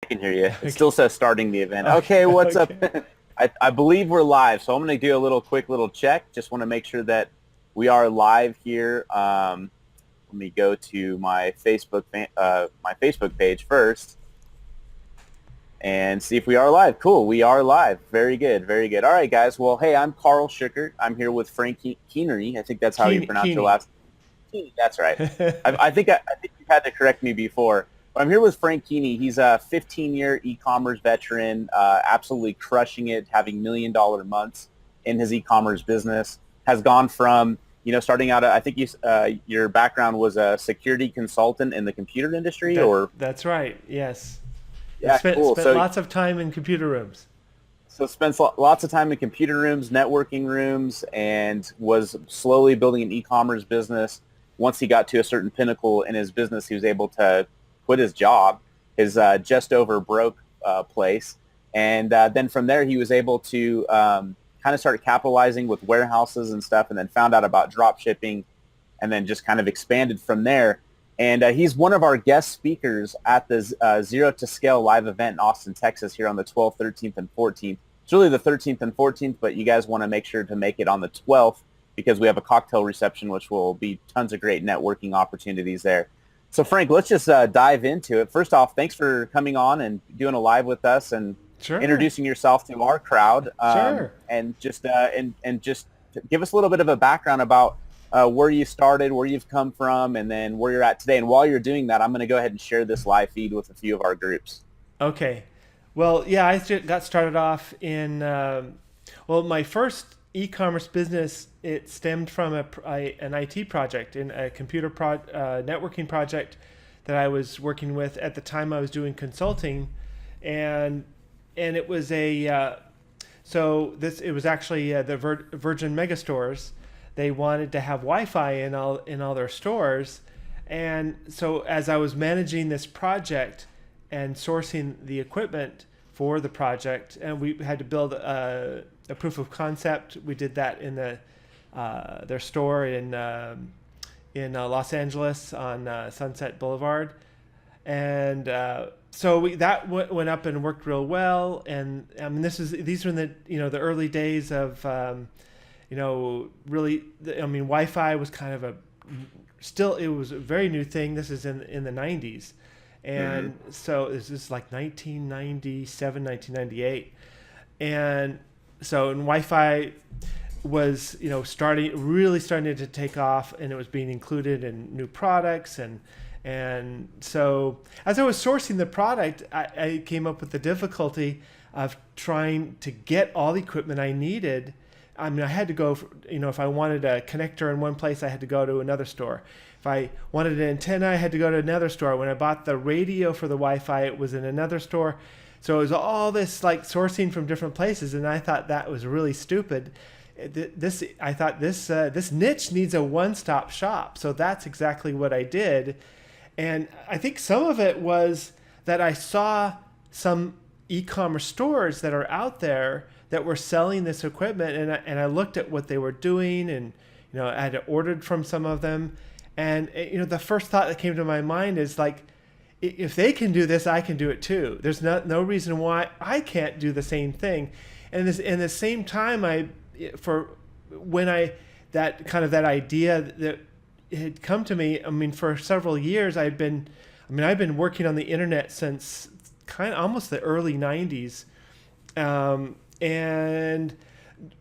can hear you. It Okay. still says starting the event. Okay. Okay, what's up? Okay. I believe we're live, so I'm going to do a quick little check. Just want to make sure that we are live here. Let me go to my my Facebook page first and see if we are live. Cool, we are live. Very good, very good. All right, guys. Well, hey, I'm Carl Schickert. I'm here with Frank Keeney. I think that's how you Keeney. pronounce your Keeney. last. That's right. I think you've had to correct me before. But I'm here with Frank Keeney. He's a 15-year e-commerce veteran, absolutely crushing it, having $1 million months in his e-commerce business. Has gone from starting out. I think your background was a security consultant in the computer industry, or That's right. Yes. I yeah, spent cool. spent lots of time in computer rooms. So spends lots of time in computer rooms, networking rooms, and was slowly building an e-commerce business. Once he got to a certain pinnacle in his business, he was able to quit his job, his just over broke place. And then from there, he was able to kind of start capitalizing with warehouses and stuff, and then found out about drop shipping, and then just kind of expanded from there. And he's one of our guest speakers at the Zero2Scale live event in Austin, Texas, here on the 12th, 13th, and 14th. It's really the 13th and 14th, but you guys want to make sure to make it on the 12th because we have a cocktail reception, which will be tons of great networking opportunities there. So, Frank, let's just dive into it. First off, thanks for coming on and doing a live with us and Sure. introducing yourself to our crowd, Sure. and just give us a little bit of a background about where you started, where you've come from, and then where you're at today. And while you're doing that, I'm going to go ahead and share this live feed with a few of our groups. Okay. Well, yeah, got started off in well, my first e-commerce business. It stemmed from an IT project, in a networking project that I was working with at the time. I was doing consulting, and it was it was actually the Virgin Megastores. They wanted to have Wi-Fi in all their stores, and so as I was managing this project and sourcing the equipment for the project, and we had to build a proof of concept. We did that in their store in Los Angeles on Sunset Boulevard, and that went up and worked real well. And I mean, these were in the early days of really. I mean, Wi-Fi was kind of it was a very new thing. This is in the 90s. Mm-hmm. And so this is like 1997, 1998. And so and Wi-Fi was, really starting to take off, and it was being included in new products. And so as I was sourcing the product, I came up with the difficulty of trying to get all the equipment I needed. I mean, I had to go, if I wanted a connector in one place, I had to go to another store. If I wanted an antenna, I had to go to another store. When I bought the radio for the Wi-Fi, it was in another store. So it was all this like sourcing from different places, and I thought that was really stupid. I thought this niche needs a one-stop shop. So that's exactly what I did. And I think some of it was that I saw some e-commerce stores that are out there that were selling this equipment, and I looked at what they were doing, and I had ordered from some of them, and the first thought that came to my mind is like, if they can do this, I can do it too. There's no reason why I can't do the same thing. And in the same time, that idea that had come to me. I mean, for several years, I've been working on the internet since kind of almost the early 90s.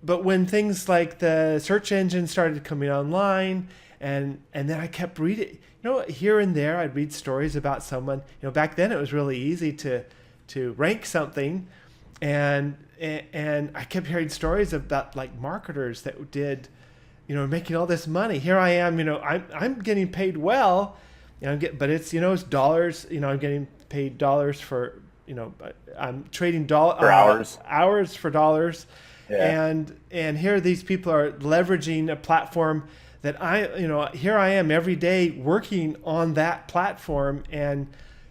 But when things like the search engine started coming online, and then I kept reading, here and there I'd read stories about someone. Back then it was really easy to rank something, and I kept hearing stories about like marketers that did, making all this money. Here I am, I'm getting paid well, but it's dollars. I'm getting paid dollars for, I'm trading For hours. hours for dollars. Yeah. And here these people are leveraging a platform that here I am every day working on that platform, and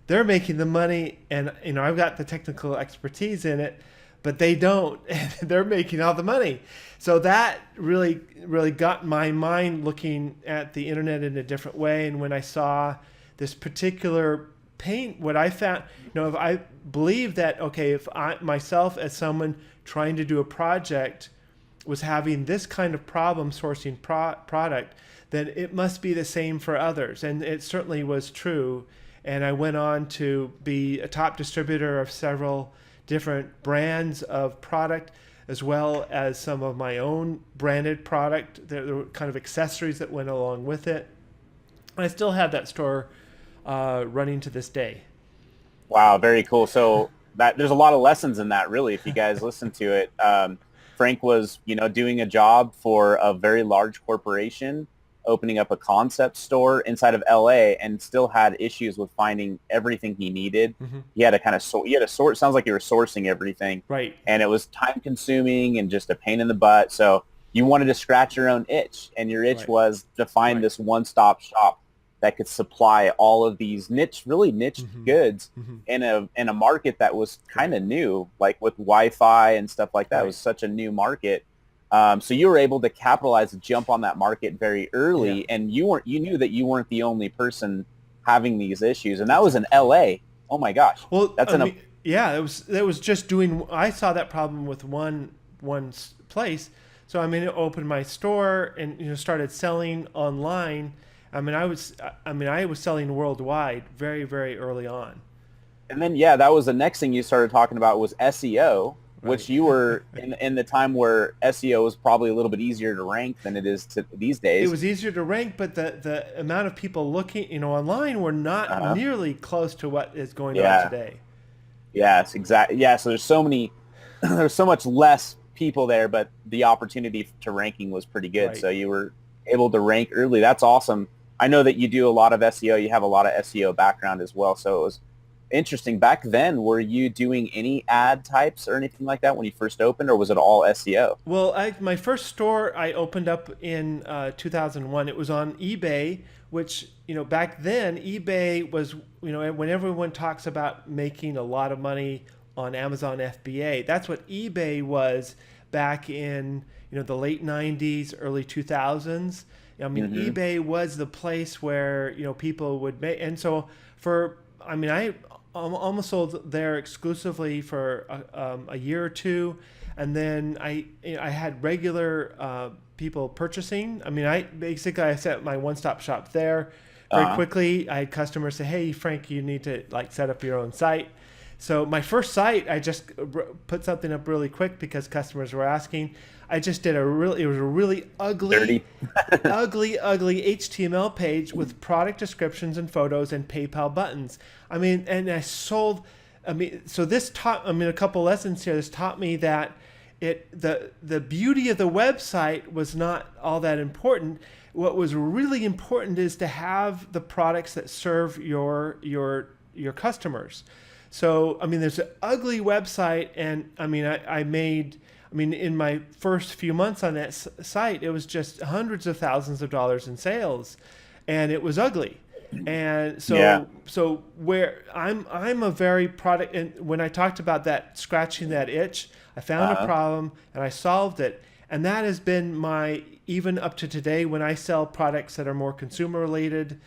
they're making the money, and I've got the technical expertise in it, but they don't. And they're making all the money. So that really, really got my mind looking at the internet in a different way. And when I saw this particular pain, what I found, if I believe that, okay, if I myself as someone trying to do a project was having this kind of problem sourcing product, then it must be the same for others. And it certainly was true. And I went on to be a top distributor of several different brands of product, as well as some of my own branded product. There were kind of accessories that went along with it. And I still have that store running to this day. Wow, very cool. So there's a lot of lessons in that, really, if you guys listen to it. Frank was, doing a job for a very large corporation, opening up a concept store inside of LA, and still had issues with finding everything he needed. Mm-hmm. He had to kind of sort. Sounds like you were sourcing everything, right? And it was time consuming and just a pain in the butt. So you wanted to scratch your own itch, and your itch was to find this one-stop shop that could supply all of these really niche goods in a market that was kind of new, like with Wi-Fi and stuff like that. It was such a new market. So you were able to capitalize and jump on that market very early, and you knew that you weren't the only person having these issues, and that was in LA. Oh my gosh. Well, it was just doing. I saw that problem with one place, so I opened my store and started selling online. I was selling worldwide very, very early on. And then, that was the next thing you started talking about was SEO, which you were in the time where SEO was probably a little bit easier to rank than it is these days. It was easier to rank, but the amount of people looking, online were not nearly close to what is going on today. Yes, exactly. Yeah, so there's so much less people there, but the opportunity to ranking was pretty good. Right. So you were able to rank early. That's awesome. I know that you do a lot of SEO. You have a lot of SEO background as well. So it was interesting. Back then, were you doing any ad types or anything like that when you first opened, or was it all SEO? Well, my first store I opened up in 2001. It was on eBay, which, back then eBay was, when everyone talks about making a lot of money on Amazon FBA, that's what eBay was back in, the late 90s, early 2000s. eBay was the place where, people would make, and so I almost sold there exclusively for a year or two, and then I had regular people purchasing. I set my one-stop shop there very quickly. I had customers say, "Hey, Frank, you need to set up your own site." So my first site, I just put something up really quick because customers were asking. I just did it was a really ugly, ugly HTML page with product descriptions and photos and PayPal buttons. And I sold, so this taught, a couple lessons here. This taught me that the beauty of the website was not all that important. What was really important is to have the products that serve your customers. So, there's an ugly website, and I made, in my first few months on that site, it was just hundreds of thousands of dollars in sales, and it was ugly. And so where I'm a very product, and when I talked about that, scratching that itch, I found a problem and I solved it. And that has been even up to today, when I sell products that are more consumer related.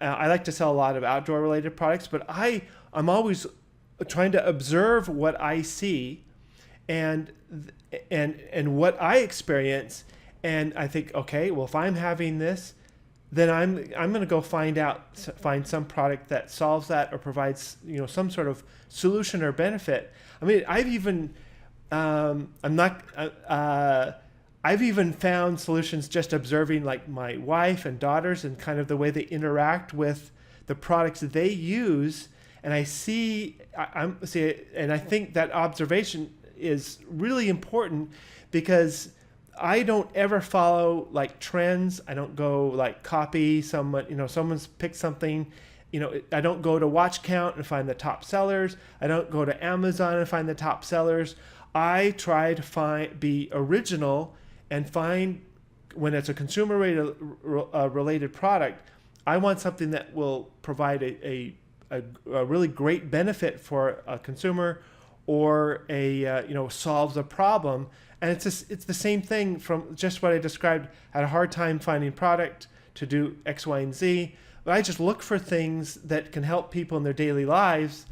I like to sell a lot of outdoor related products, but I'm always trying to observe what I see and what I experience, and I think, okay, well, if I'm having this, then I'm going to go find some product that solves that or provides some sort of solution or benefit. I've even I've even found solutions just observing like my wife and daughters and kind of the way they interact with the products that they use, and I think that observation is really important because I don't ever follow like trends. I don't go like copy someone, someone's picked something. I don't go to Watch Count and find the top sellers. I don't go to Amazon and find the top sellers. I try to be original and find, when it's a consumer related product, I want something that will provide a really great benefit for a consumer, or solves a problem. And it's the same thing from just what I described. I had a hard time finding product to do X, Y, and Z, I just look for things that can help people in their daily lives.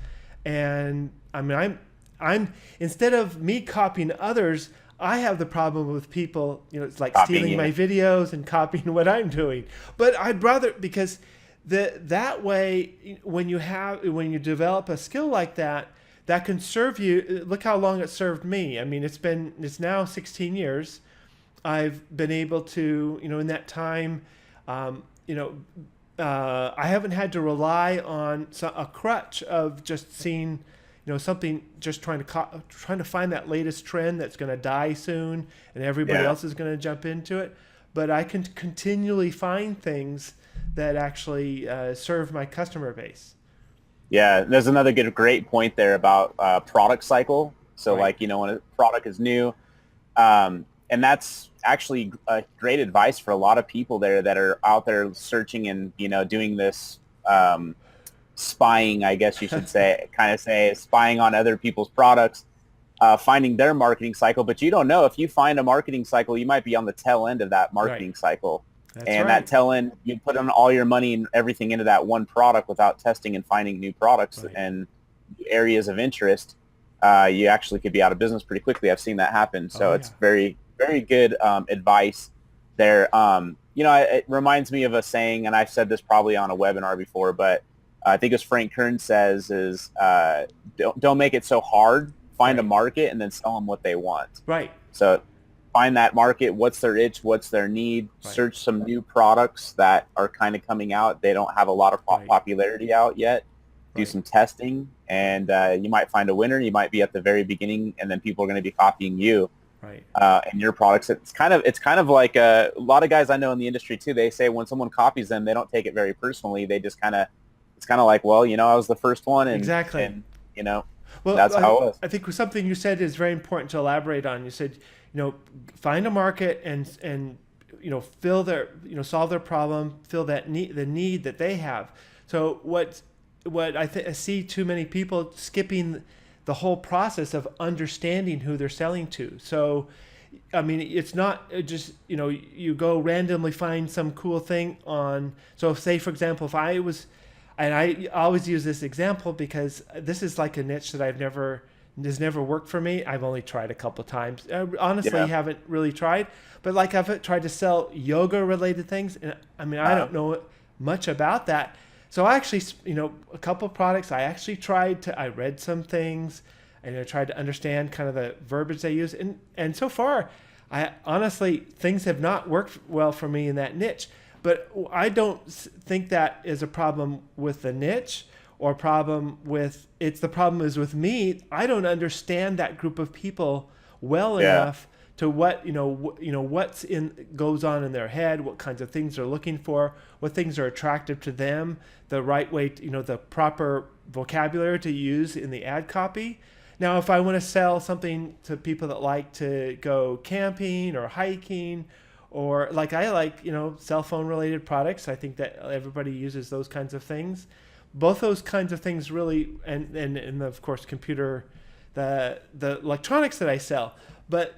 And I mean, I'm instead of me copying others, I have the problem with people, it's like Copying stealing you. my videos and copying what I'm doing. But I'd rather, because that way, when you develop a skill like that, that can serve you. Look how long it served me. I mean, it's now 16 years. I've been able to, in that time, um, you know, I haven't had to rely on a crutch of just seeing, something, just trying to find that latest trend that's going to die soon, and everybody Yeah. else is going to jump into it. But I can continually find things that actually serve my customer base. Yeah, there's another great point there about product cycle. So Right. like, when a product is new, and that's actually great advice for a lot of people there that are out there searching and, doing this spying, I guess you should say, spying on other people's products, finding their marketing cycle. But you don't know, if you find a marketing cycle, you might be on the tail end of that Right. marketing cycle. That's And right. that tail end, you put on all your money and everything into that one product without testing and finding new products Right. and areas of interest. You actually could be out of business pretty quickly. I've seen that happen. Oh So yeah. it's very, very good advice there. It reminds me of a saying, and I've said this probably on a webinar before, but I think as Frank Kern says is, don't make it so hard. Find a Right. market and then sell them what they want. Right. So find that market, what's their itch, what's their need, Right. search some new products that are kind of coming out. They don't have a lot of Right. popularity out yet. Do Right. some testing, and you might find a winner. You might be at the very beginning, and then people are going to be copying you Right. and your products. It's kind of like a lot of guys I know in the industry too. They say when someone copies them, they don't take it very personally. They just it's kind of like, well, I was the first one, and Exactly. and you know, Well, that's how it was. I think something you said is very important to elaborate on. You said, find a market and fill their, solve their problem, fill that need, the need that they have. So what I see too many people skipping the whole process of understanding who they're selling to. So, I mean, it's not just, you go randomly find some cool thing on. So say, for example, if I was, and I always use this example because this is like a niche that has never worked for me. I've only tried a couple times. I honestly Yeah. haven't really tried, but like I've tried to sell yoga related things. And I mean, I don't know much about that. So I actually, a couple of products, I actually I read some things and I tried to understand kind of the verbiage they use. And so far, I honestly, things have not worked well for me in that niche. But I don't think that is a problem with the niche or the problem is with me. I don't understand that group of people well Yeah. enough to what, what's goes on in their head, what kinds of things they're looking for, what things are attractive to them, the right way, the proper vocabulary to use in the ad copy. Now, if I want to sell something to people that like to go camping or hiking, or like I like, cell phone related products. I think that everybody uses those kinds of things. Both those kinds of things really, and of course the electronics that I sell. But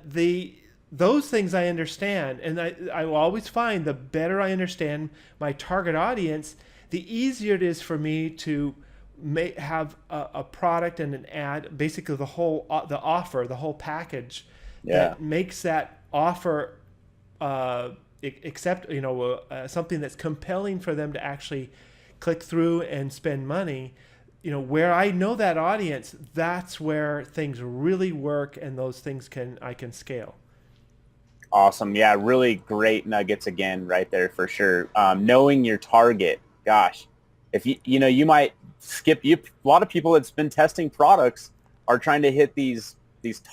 those things I understand, and I will always find the better I understand my target audience, the easier it is for me to have a product and an ad, basically the whole package Yeah. that makes that offer accept something that's compelling for them to actually click through and spend money. Where I know that audience, that's where things really work, and those things I can scale. Awesome. Yeah, really great nuggets again right there for sure. Knowing your target, gosh, if you might skip, a lot of people that's been testing products are trying to hit these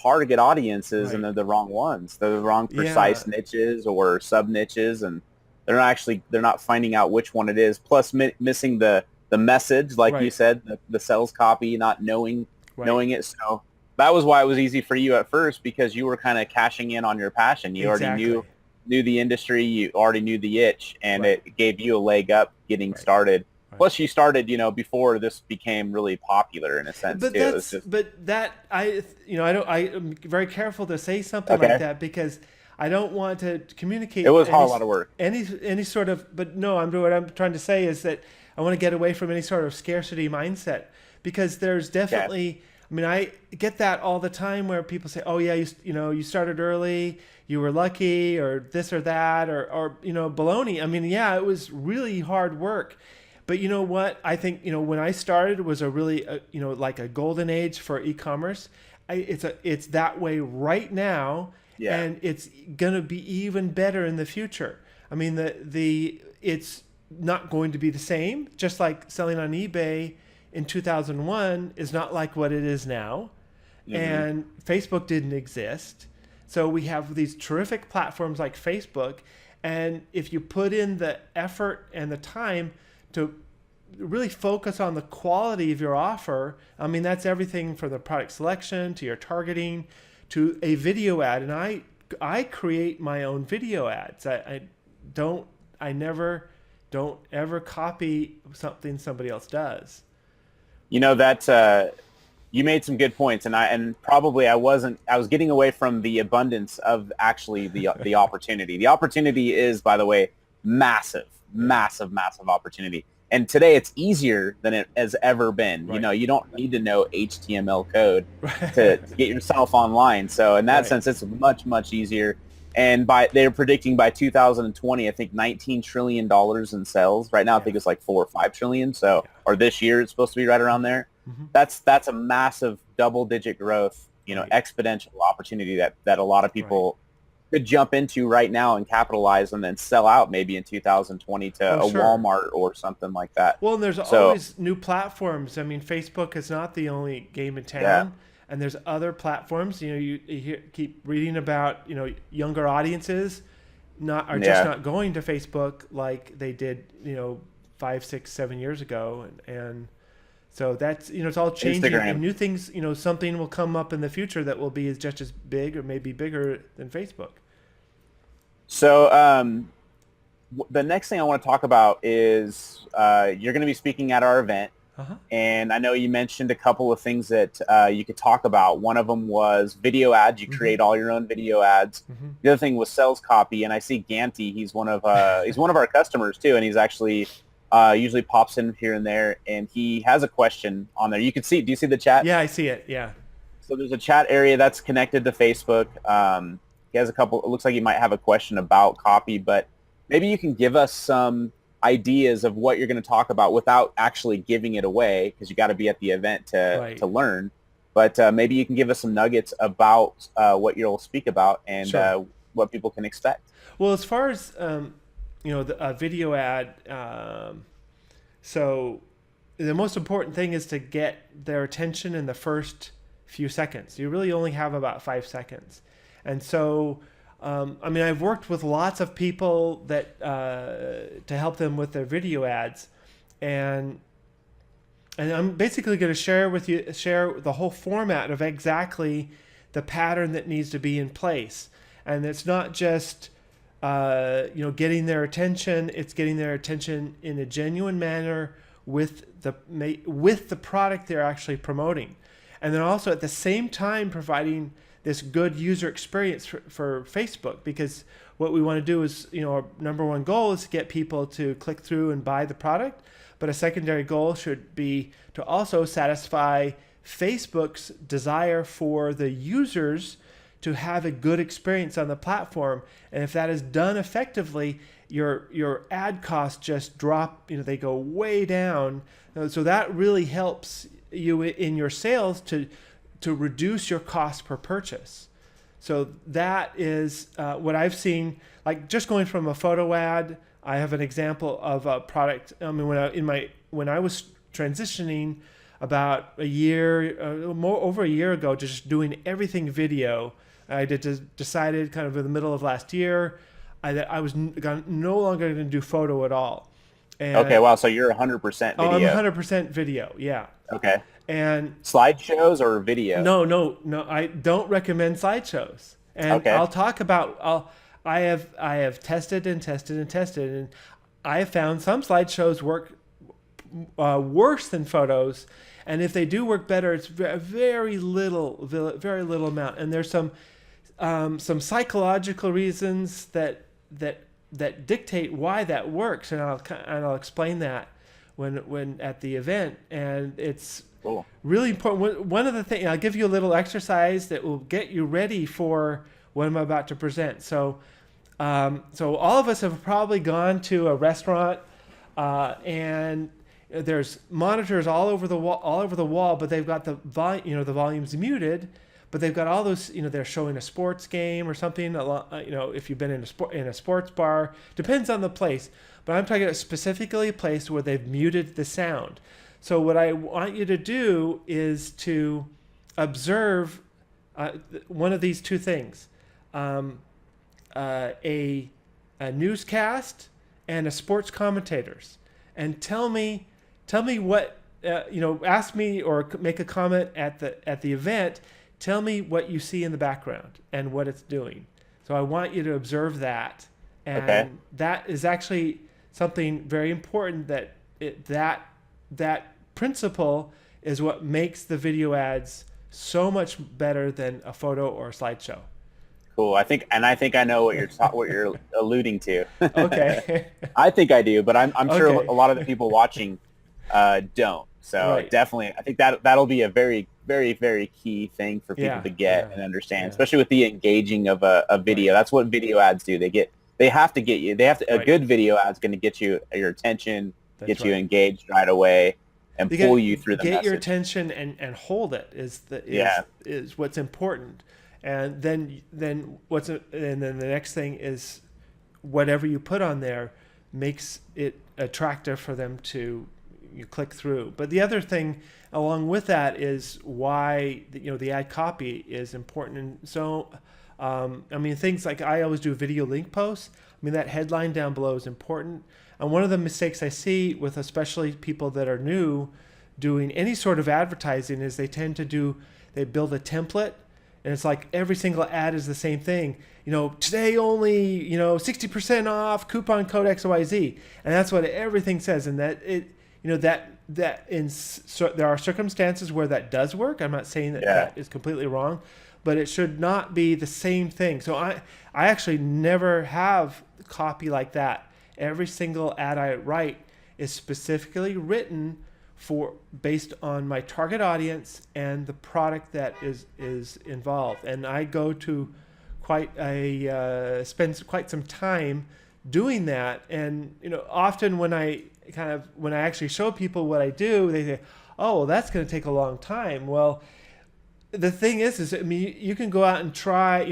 target audiences, Right. and they're the wrong ones. They're the wrong Yeah. precise niches or sub niches, and they're not finding out which one it is. Plus missing the message, like you Right. said, the sales copy, not knowing Right. it. So that was why it was easy for you at first, because you were kind of cashing in on your passion. You already Exactly. knew the industry, you already knew the itch, and Right. it gave you a leg up getting Right. started. Right. Plus you started, before this became really popular in a sense But too. It's just I don't, I am very careful to say something like okay. that because I don't want to communicate. It was a lot of work. Any sort of, but no, what I'm trying to say is that I want to get away from any sort of scarcity mindset, because there's definitely, I mean, I get that all the time where people say, oh yeah, you started early, you were lucky, or this or that, or baloney. I mean, yeah, it was really hard work. But you know what? I think, when I started was a really, like a golden age for e-commerce. It's that way right now, and it's going to be even better in the future. I mean, it's not going to be the same, just like selling on eBay in 2001 is not like what it is now. Mm-hmm. And Facebook didn't exist. So we have these terrific platforms like Facebook. And if you put in the effort and the time to really focus on the quality of your offer, I mean, that's everything from the product selection to your targeting to a video ad. And I create my own video ads. I never don't ever copy something somebody else does. That you made some good points, and probably I was getting away from the abundance of actually the opportunity. The opportunity is, by the way, massive opportunity. And today it's easier than it has ever been. Right. You don't need to know HTML code to get yourself online. So in that sense, it's much, much easier. And they're predicting by 2020, I think $19 trillion in sales. Right now, I think it's like 4 or 5 trillion. So, or this year, it's supposed to be right around there. Mm-hmm. That's a massive double-digit growth, exponential opportunity that a lot of people could jump into right now and capitalize and then sell out maybe in 2020 to Walmart or something like that. Well, and there's always new platforms. I mean, Facebook is not the only game in town. Yeah. And there's other platforms. You keep reading about younger audiences just not going to Facebook like they did 5, 6, 7 years ago, and so that's it's all changing. Instagram. And new things. Something will come up in the future that will be just as big or maybe bigger than Facebook. So the next thing I want to talk about is you're going to be speaking at our event. Uh-huh. And I know you mentioned a couple of things that you could talk about. One of them was video ads. You create all your own video ads. Mm-hmm. The other thing was sales copy. And I see Ganti. He's one of our customers too. And he's actually usually pops in here and there. And he has a question on there. You can see. Do you see the chat? Yeah, I see it. Yeah. So there's a chat area that's connected to Facebook. He has a couple. It looks like he might have a question about copy, but maybe you can give us some ideas of what you're going to talk about without actually giving it away, because you got to be at the event to learn. But maybe you can give us some nuggets about what you'll speak about and what people can expect. Well, as far as the video ad, so the most important thing is to get their attention in the first few seconds. You really only have about 5 seconds, and so. I've worked with lots of people that to help them with their video ads, and I'm basically going to share the whole format of exactly the pattern that needs to be in place. And it's not just getting their attention; it's getting their attention in a genuine manner with the product they're actually promoting, and then also at the same time providing this good user experience for Facebook, because what we want to do is, our number one goal is to get people to click through and buy the product, but a secondary goal should be to also satisfy Facebook's desire for the users to have a good experience on the platform. And if that is done effectively, your ad costs just drop, they go way down. So that really helps you in your sales to reduce your cost per purchase. So that is what I've seen. Like just going from a photo ad, I have an example of a product. When I was transitioning about over a year ago, just doing everything video, I decided kind of in the middle of last year that I was no longer going to do photo at all. And okay, wow. So you're 100% video. Oh, I'm 100% video. Yeah. Okay. And slideshows or video? No. I don't recommend slideshows. And I'll talk about. I have tested, and I have found some slideshows work worse than photos. And if they do work better, it's very little amount. And there's some some psychological reasons that dictate why that works, and I'll explain that when at the event. And it's Cool. really important. One of the things, I'll give you a little exercise that will get you ready for what I'm about to present. So all of us have probably gone to a restaurant, and there's monitors all over the wall, but they've got the volume's muted, but they've got all those, they're showing a sports game or something. If you've been in a sports bar, depends on the place. But I'm talking about specifically a place where they've muted the sound. So what I want you to do is to observe one of these two things: a newscast and a sports commentators, and tell me what ask me or make a comment at the event. Tell me what you see in the background and what it's doing. So I want you to observe that, and that is actually something very important. That principle is what makes the video ads so much better than a photo or a slideshow. Cool. I think I know what you're alluding to. Okay. I think I do, but I'm sure Okay. a lot of the people watching don't. So Right. definitely, I think that'll be a very, very, very key thing for people to get and understand, especially with the engaging of a video. Right. That's what video ads do. They have to get you. A Right. good video ad's going to get you your attention, That's get you right. engaged right away, and pull you through the get message. your attention and hold it is what's important. And then the next thing is whatever you put on there makes it attractive for them to you click through. But the other thing along with that is why the ad copy is important. And so things like, I always do video link posts. That headline down below is important. And one of the mistakes I see with especially people that are new doing any sort of advertising is they build a template, and it's like every single ad is the same thing. Today only, 60% off, coupon code XYZ. And that's what everything says. And that there are circumstances where that does work. I'm not saying that is completely wrong, but it should not be the same thing. So I actually never have copy like that. Every single ad I write is specifically written based on my target audience and the product that is involved. And I go to spend quite some time doing that. And often when I actually show people what I do, they say, "Oh, well, that's going to take a long time." Well, the thing is you can go out and try,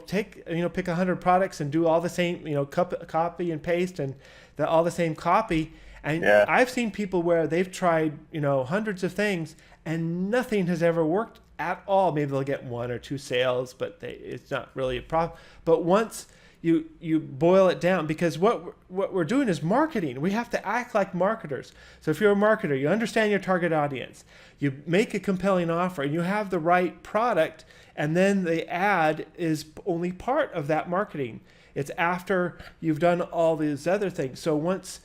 pick 100 products and do all the same, copy and paste and all the same copy. And I've seen people where they've tried, hundreds of things and nothing has ever worked at all. Maybe they'll get one or two sales, but it's not really a problem. But once you boil it down, because what we're doing is marketing. We have to act like marketers. So if you're a marketer, you understand your target audience, you make a compelling offer, and you have the right product, and then the ad is only part of that marketing. It's after you've done all these other things. So once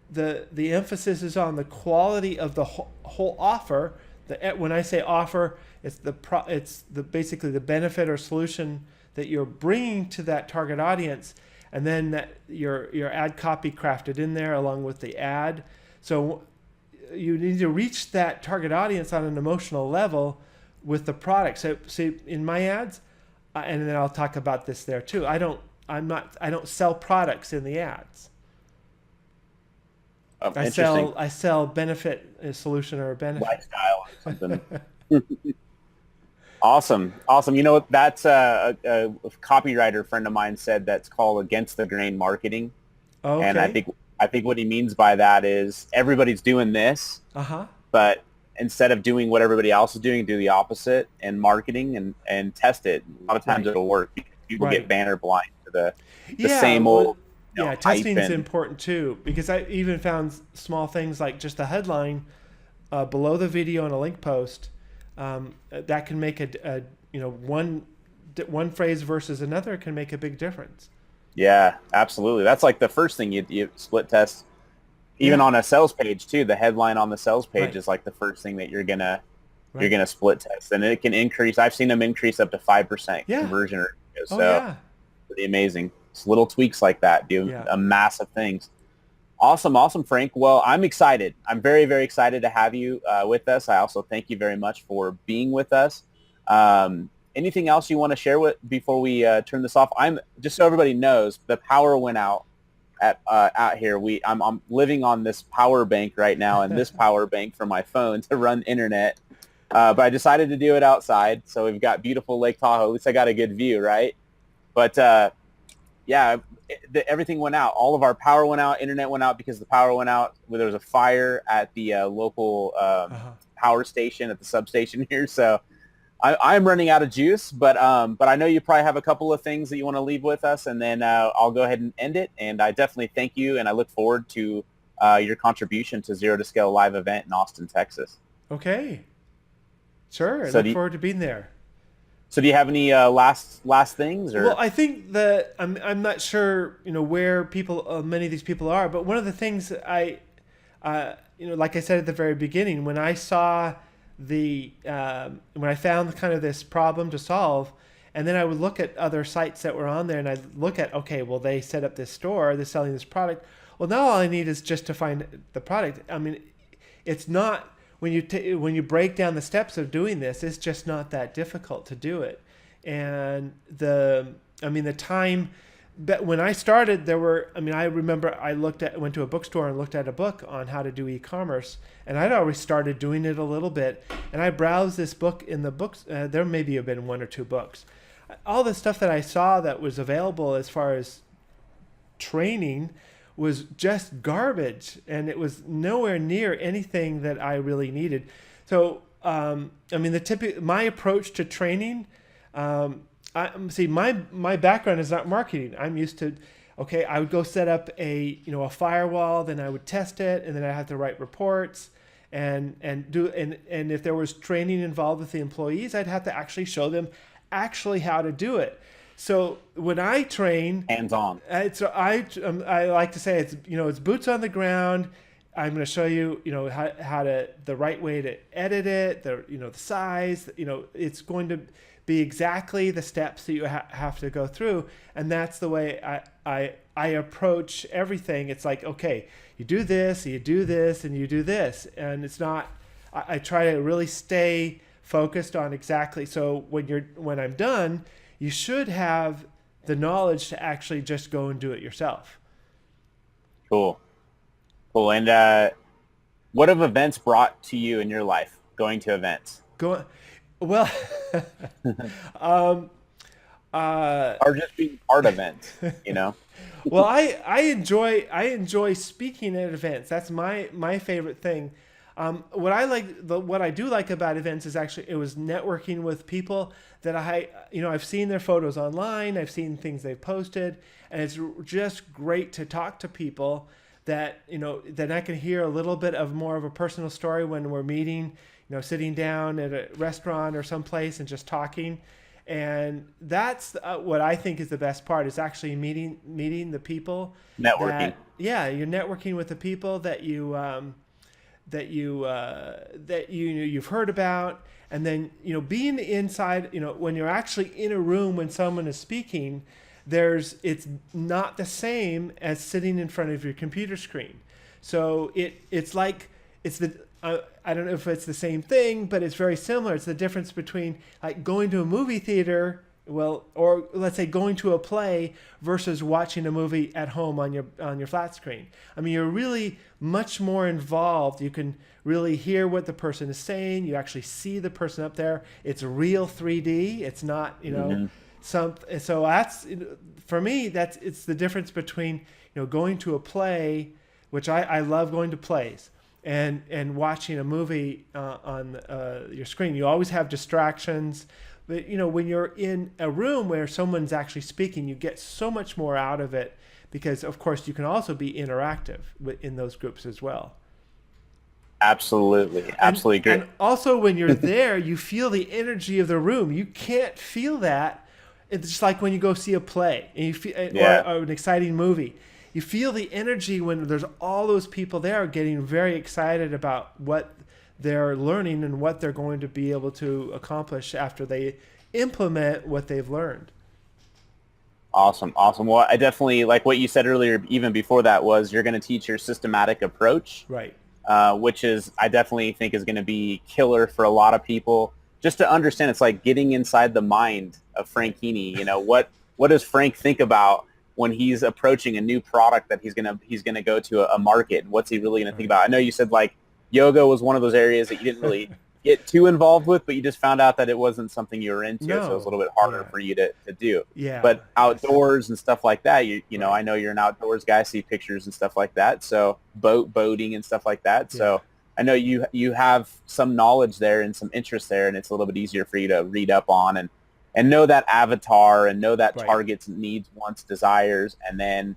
the emphasis is on the quality of the whole offer. When I say offer, it's basically the benefit or solution that you're bringing to that target audience, and then your ad copy crafted in there along with the ad. So you need to reach that target audience on an emotional level with the product. So see, in my ads, and then I'll talk about this there too. I don't sell products in the ads. I sell benefit, a solution or a benefit. Lifestyle or something. Awesome. That's a copywriter friend of mine said that's called against the grain marketing. Okay. And I think what he means by that is everybody's doing this, but instead of doing what everybody else is doing, do the opposite and marketing and test it. A lot of times it'll work. People get banner blind to the same old. Testing is important too, because I even found small things like just a headline below the video and a link post that can make one phrase versus another can make a big difference. Yeah, absolutely. That's like the first thing you split test, even on a sales page too. The headline on the sales page is like the first thing that you're gonna split test, and it can increase. I've seen them increase up to 5% conversion Oh So yeah. pretty amazing. Just little tweaks like that do Yeah. a massive things. Awesome, awesome, Frank. Well, I'm excited. I'm very, very excited to have you with us. I also thank you very much for being with us. Anything else you want to share with before we turn this off? I'm just so everybody knows the power went out at out here. I'm living on this power bank right now, and this power bank for my phone to run internet. But I decided to do it outside, so we've got beautiful Lake Tahoe. At least I got a good view, right? But yeah, everything went out. All of our power went out. Internet went out because the power went out. There was a fire at the local Uh-huh. power station at the substation here. So I'm running out of juice, but I know you probably have a couple of things that you want to leave with us, and then I'll go ahead and end it. And I definitely thank you, and I look forward to your contribution to Zero to Scale live event in Austin, Texas. Okay. Sure. I So look forward to being there. do you have any last things Well, or? I think that I'm not sure, where people, many of these people are, but one of the things that like I said at the very beginning, when I saw when I found kind of this problem to solve, and then I would look at other sites that were on there, and I'd look at, okay, well, they set up this store, they're selling this product. Well, now all I need is just to find the product. I mean, it's not when when you break down the steps of doing this, it's just not that difficult to do it. And the time, but when I started, I remember went to a bookstore and looked at a book on how to do e-commerce, and I'd already started doing it a little bit. And I browsed this book in the books. There maybe have been one or two books. All the stuff that I saw that was available as far as training was just garbage, and it was nowhere near anything that I really needed. So, my approach to training, my background is not marketing. I'm used to, okay, I would go set up a firewall, then I would test it, and then I have to write reports, and if there was training involved with the employees, I'd have to actually show them actually how to do it. So when I train, Hands-on. I like to say it's boots on the ground. I'm going to show you how to the right way to edit it, the size. It's going to be exactly the steps that you have to go through, and that's the way I approach everything. It's like, okay, you do this, and you do this, and it's not. I try to really stay focused on exactly. So when I'm done, you should have the knowledge to actually just go and do it yourself. Cool. Cool. And what have events brought to you in your life, going to events? Well, Or just being part of events, well, I enjoy speaking at events. That's my favorite thing. What I do like about events is actually it was networking with people that I've seen their photos online, I've seen things they've posted, and it's just great to talk to people that then I can hear a little bit of more of a personal story when we're meeting, sitting down at a restaurant or someplace and just talking. And that's what I think is the best part is actually meeting the people. Networking. You're networking with the people that you've heard about, and then being inside, when you're actually in a room when someone is speaking, it's not the same as sitting in front of your computer screen. So it's like I don't know if it's the same thing, but it's very similar. It's the difference between like going to a movie theater, or let's say going to a play versus watching a movie at home on your flat screen. I mean, you're really much more involved. You can really hear what the person is saying. You actually see the person up there. It's real 3D. It's not, so that's, for me, it's the difference between, going to a play, which I love going to plays, and watching a movie on your screen. You always have distractions. But when you're in a room where someone's actually speaking, you get so much more out of it because, of course, you can also be interactive in those groups as well. Absolutely great. And also, when you're there, you feel the energy of the room. You can't feel that. It's just like when you go see a play and or an exciting movie. You feel the energy when there's all those people there getting very excited about what they're learning and what they're going to be able to accomplish after they implement what they've learned. Awesome. Awesome. Well, I definitely like what you said earlier, even before that, was you're going to teach your systematic approach, Right. which is I definitely think is going to be killer for a lot of people. Just to understand, it's like getting inside the mind of Frank Keeney. You know, what does Frank think about when he's approaching a new product that he's gonna go to a market? What's he really going to think Right. about? I know you said like yoga was one of those areas that you didn't really get too involved with, but you just found out that it wasn't something you were into, so it was a No. little bit harder Yeah. for you to do. Yeah. But Yes. outdoors and stuff like that, you know, Right. I know you're an outdoors guy, see pictures and stuff like that. So boating and stuff like that. Yeah. So I know you have some knowledge there and some interest there, and it's a little bit easier for you to read up on and know that avatar and know that Right. target's needs, wants, desires, and then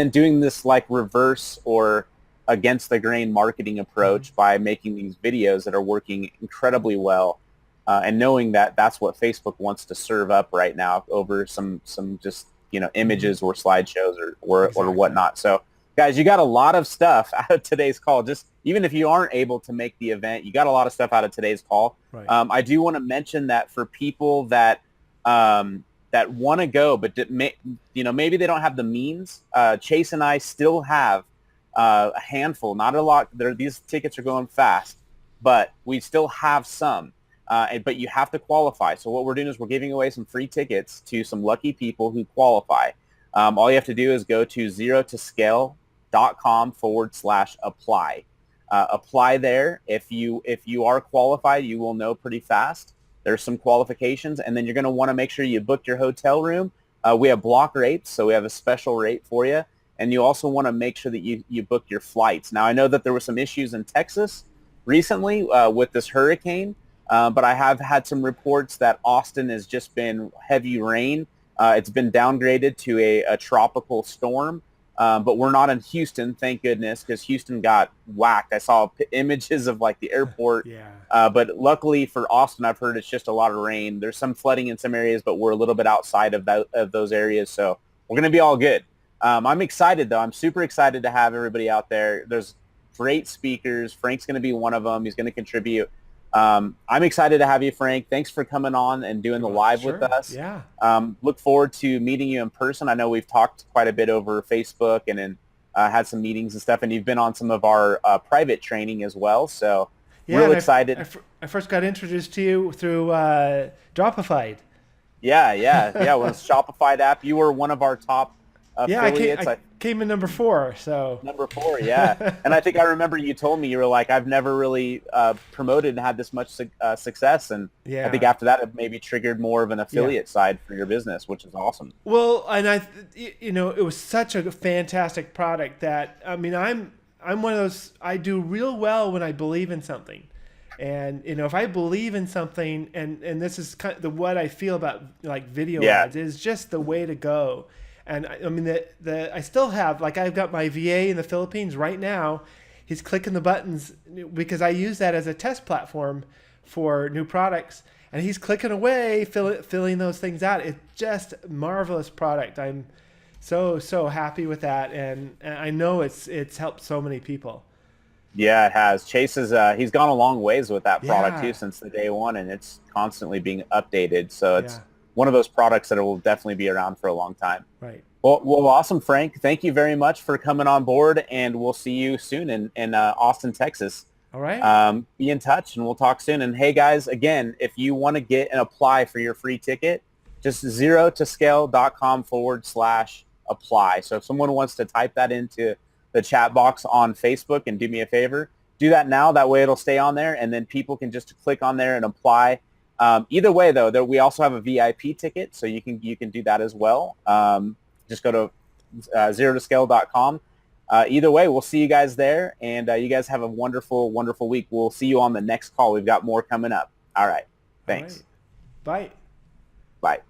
doing this like reverse or against the grain marketing Hmm. approach by making these videos that are working incredibly well, and knowing that that's what Facebook wants to serve up right now over some just Hmm. images or slideshows or Exactly. whatnot. So guys, you got a lot of stuff out of today's call. Just even if you aren't able to make the event, you got a lot of stuff out of today's call. Right. I do want to mention that for people that want to go, but maybe they don't have the means. Chase and I still have a handful, not a lot. These tickets are going fast, but we still have some. But you have to qualify. So what we're doing is we're giving away some free tickets to some lucky people who qualify. All you have to do is go to zero2scale.com/apply. Apply there. If you are qualified, you will know pretty fast. There's some qualifications, and then you're going to want to make sure you book your hotel room. We have block rates, so we have a special rate for you. And you also want to make sure that you book your flights. Now, I know that there were some issues in Texas recently with this hurricane, but I have had some reports that Austin has just been heavy rain. It's been downgraded to a tropical storm. But we're not in Houston, thank goodness, because Houston got whacked. I saw images of like the airport. Yeah. But luckily for Austin, I've heard it's just a lot of rain. There's some flooding in some areas, but we're a little bit outside of those areas. So we're going to be all good. I'm excited, though. I'm super excited to have everybody out there. There's great speakers. Frank's going to be one of them. He's going to contribute. I'm excited to have you, Frank. Thanks for coming on and doing the Well, live with sure. us. Yeah. Look forward to meeting you in person. I know we've talked quite a bit over Facebook and then had some meetings and stuff, and you've been on some of our private training as well. So Yeah. real And excited. I first got introduced to you through Dropified. Yeah, yeah, yeah. Well, Shopify app, you were one of our top Yeah. affiliates. I came in number 4. So. Number 4, yeah. And I think I remember you told me, you were like, I've never really promoted and had this much success. And I think Yeah. after that, it maybe triggered more of an Yeah. affiliate side for your business, which is awesome. Well, and it was such a fantastic product that I mean, I'm one of those. I do real well when I believe in something, and if I believe in something, and this is kind of what I feel about like video Yeah, ads is just the way to go. And I mean, the I still have like I've got my VA in the Philippines right now. He's clicking the buttons because I use that as a test platform for new products, and he's clicking away, filling those things out. It's just a marvelous product. I'm so happy with that, and I know it's helped so many people. yeah, it has. Chase is he's gone a long ways with that product too Yeah, since the day one, and it's constantly being updated. So it's yeah, one of those products that will definitely be around for a long time. right. Well, awesome, Frank. Thank you very much for coming on board, and we'll see you soon in Austin, Texas. All right, Be in touch, and we'll talk soon. And hey, guys, again, if you want to get and apply for your free ticket, just zero2scale.com/apply. So if someone wants to type that into the chat box on Facebook and do me a favor, do that now. That way it'll stay on there, and then people can just click on there and apply. Either way, though, we also have a VIP ticket, so you can do that as well. Just go to zero2scale.com. Either way, we'll see you guys there, and you guys have a wonderful, wonderful week. We'll see you on the next call. We've got more coming up. All right. all Thanks. right. Bye. Bye.